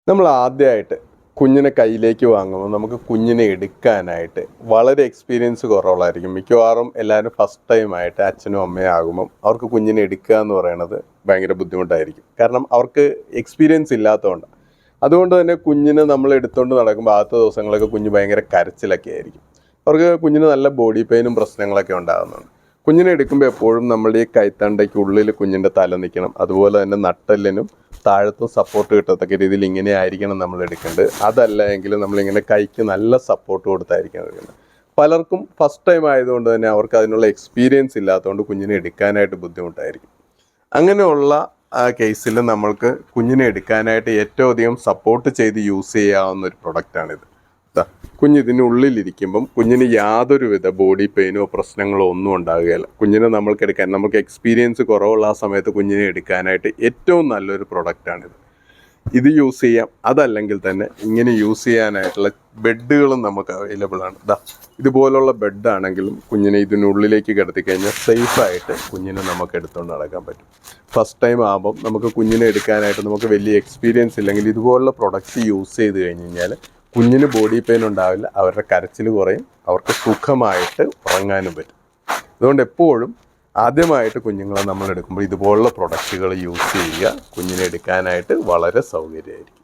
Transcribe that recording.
നമ്മൾ ആദ്യമായിട്ട് കുഞ്ഞിനെ കയ്യിലേക്ക് വാങ്ങുമ്പോൾ നമുക്ക് കുഞ്ഞിനെ എടുക്കാനായിട്ട് വളരെ എക്സ്പീരിയൻസ് കുറവുള്ളതായിരിക്കും. മിക്കവാറും എല്ലാവരും ഫസ്റ്റ് ടൈമായിട്ട് അച്ഛനും അമ്മയും ആകുമ്പം അവർക്ക് കുഞ്ഞിനെ എടുക്കുക എന്ന് പറയുന്നത് ഭയങ്കര ബുദ്ധിമുട്ടായിരിക്കും. കാരണം അവർക്ക് എക്സ്പീരിയൻസ് ഇല്ലാത്തതുകൊണ്ട്. അതുകൊണ്ട് തന്നെ കുഞ്ഞിനെ നമ്മൾ എടുത്തുകൊണ്ട് നടക്കുമ്പോൾ ആദ്യത്തെ ദിവസങ്ങളൊക്കെ കുഞ്ഞ് ഭയങ്കര കരച്ചിലൊക്കെ ആയിരിക്കും. അവർക്ക് കുഞ്ഞിന് നല്ല ബോഡി പെയിനും പ്രശ്നങ്ങളൊക്കെ ഉണ്ടാകുന്നുണ്ട്. കുഞ്ഞിനെ എടുക്കുമ്പോൾ എപ്പോഴും നമ്മുടെ ഈ കൈത്തണ്ടയ്ക്ക് ഉള്ളിൽ കുഞ്ഞിൻ്റെ തല നിൽക്കണം. അതുപോലെ തന്നെ നട്ടെല്ലിനും താഴത്തും സപ്പോർട്ട് കിട്ടത്തക്ക രീതിയിൽ ഇങ്ങനെ ആയിരിക്കണം നമ്മൾ എടുക്കേണ്ടത്. അതല്ല എങ്കിൽ നമ്മളിങ്ങനെ കൈക്ക് നല്ല സപ്പോർട്ട് കൊടുത്തായിരിക്കണം എടുക്കേണ്ടത്. പലർക്കും ഫസ്റ്റ് ടൈം ആയതുകൊണ്ട് തന്നെ അവർക്ക് അതിനുള്ള എക്സ്പീരിയൻസ് ഇല്ലാത്തതുകൊണ്ട് കുഞ്ഞിനെ എടുക്കാനായിട്ട് ബുദ്ധിമുട്ടായിരിക്കും. അങ്ങനെയുള്ള കേസിൽ നമ്മൾക്ക് കുഞ്ഞിനെ എടുക്കാനായിട്ട് ഏറ്റവും അധികം സപ്പോർട്ട് ചെയ്ത് യൂസ് ചെയ്യാവുന്ന ഒരു പ്രൊഡക്റ്റാണിത്. കുഞ്ഞ് ഇതിനുള്ളിലിരിക്കുമ്പം കുഞ്ഞിന് യാതൊരുവിധ ബോഡി പെയിനോ പ്രശ്നങ്ങളോ ഒന്നും ഉണ്ടാകുകയില്ല. കുഞ്ഞിനെ നമുക്ക് എക്സ്പീരിയൻസ് കുറവുള്ള ആ സമയത്ത് കുഞ്ഞിനെ എടുക്കാനായിട്ട് ഏറ്റവും നല്ലൊരു പ്രൊഡക്റ്റാണിത്. ഇത് യൂസ് ചെയ്യാം. അതല്ലെങ്കിൽ തന്നെ ഇങ്ങനെ യൂസ് ചെയ്യാനായിട്ടുള്ള ബെഡുകളും നമുക്ക് അവൈലബിൾ ആണ്. ഇതുപോലുള്ള ബെഡാണെങ്കിലും കുഞ്ഞിനെ ഇതിനുള്ളിലേക്ക് കിടത്തി കഴിഞ്ഞാൽ സേഫായിട്ട് കുഞ്ഞിനെ നമുക്ക് എടുത്തുകൊണ്ട് നടക്കാൻ പറ്റും. ഫസ്റ്റ് ടൈം ആകുമ്പം നമുക്ക് കുഞ്ഞിനെ എടുക്കാനായിട്ട് നമുക്ക് വലിയ എക്സ്പീരിയൻസ് ഇല്ലെങ്കിൽ ഇതുപോലുള്ള പ്രൊഡക്റ്റ് യൂസ് ചെയ്ത് കഴിഞ്ഞ് കഴിഞ്ഞാൽ കുഞ്ഞിന് ബോഡി പെയിൻ ഉണ്ടാവില്ല, അവരുടെ കരച്ചിൽ കുറയും, അവർക്ക് സുഖമായിട്ട് ഉറങ്ങാനും പറ്റും. അതുകൊണ്ട് എപ്പോഴും ആദ്യമായിട്ട് കുഞ്ഞുങ്ങളെ നമ്മൾ എടുക്കുമ്പോൾ ഇതുപോലുള്ള പ്രൊഡക്റ്റുകൾ യൂസ് ചെയ്യുക. കുഞ്ഞിനെ എടുക്കാനായിട്ട് വളരെ സൗകര്യമായിരിക്കും.